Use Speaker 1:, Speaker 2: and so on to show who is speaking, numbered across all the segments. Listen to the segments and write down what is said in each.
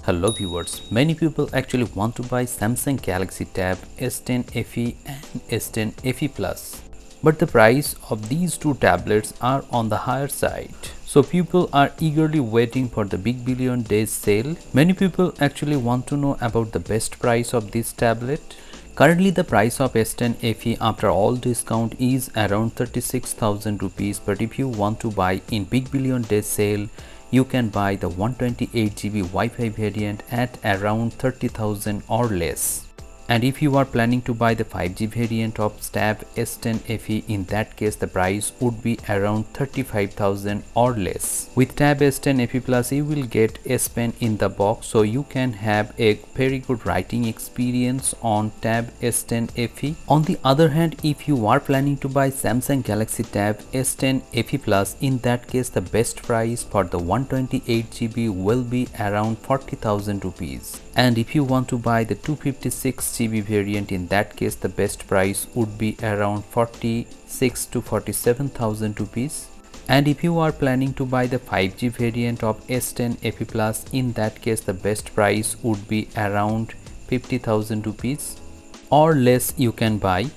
Speaker 1: Hello viewers, many people actually want to buy Samsung Galaxy Tab S10 FE and S10 FE Plus. But the price of these two tablets are on the higher side. So people are eagerly waiting for the Big Billion Days sale. Many people actually want to know about the best price of this tablet. Currently the price of S10 FE after all discount is around 36,000 rupees, but if you want to buy in Big Billion Days sale, you can buy the 128GB Wi-Fi variant at around 30,000 or less. And if you are planning to buy the 5G variant of Tab S10 FE, in that case the price would be around 35,000 or less. With Tab S10 FE Plus you will get S Pen in the box, so you can have a very good writing experience on Tab S10 FE. On the other hand, if you are planning to buy Samsung Galaxy Tab S10 FE Plus, in that case the best price for the 128GB will be around 40,000 rupees. And if you want to buy the 256GB variant, in that case the best price would be around 46 to 47,000 rupees. And if you are planning to buy the 5G variant of S10 FE Plus, in that case the best price would be around 50,000 rupees or less you can buy.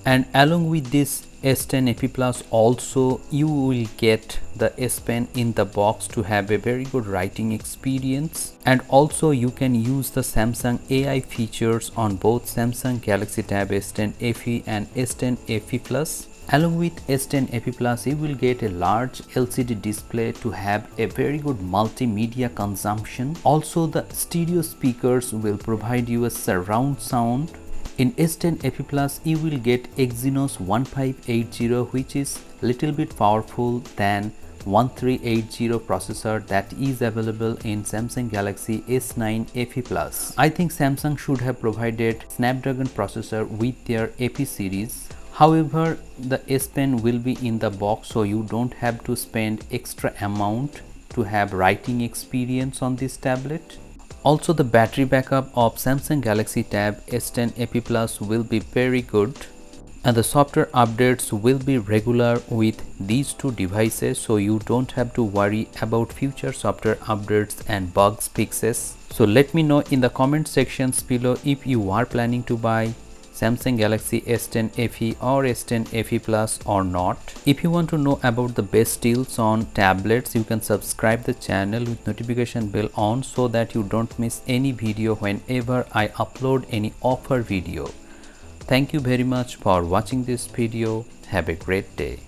Speaker 1: And along with this S10 FE Plus also you will get the S Pen in the box to have a very good writing experience, and also you can use the Samsung AI features on both Samsung Galaxy Tab S10 FE and S10 FE Plus. Along with S10 FE Plus you will get a large LCD display to have a very good multimedia consumption. Also the stereo speakers will provide you a surround sound. In S10 FE Plus you will get Exynos 1580, which is little bit powerful than 1380 processor that is available in Samsung Galaxy S9 FE Plus. I think Samsung should have provided Snapdragon processor with their FE series. However, the S Pen will be in the box, so you don't have to spend extra amount to have writing experience on this tablet. Also, the battery backup of Samsung Galaxy Tab S10 FE Plus will be very good, and the software updates will be regular with these two devices, so you don't have to worry about future software updates and bugs fixes. So let me know in the comment sections below if you are planning to buy Samsung Galaxy S10 FE or S10 FE Plus or not. If you want to know about the best deals on tablets, you can subscribe the channel with notification bell on so that you don't miss any video whenever I upload any offer video. Thank you very much for watching this video. Have a great day.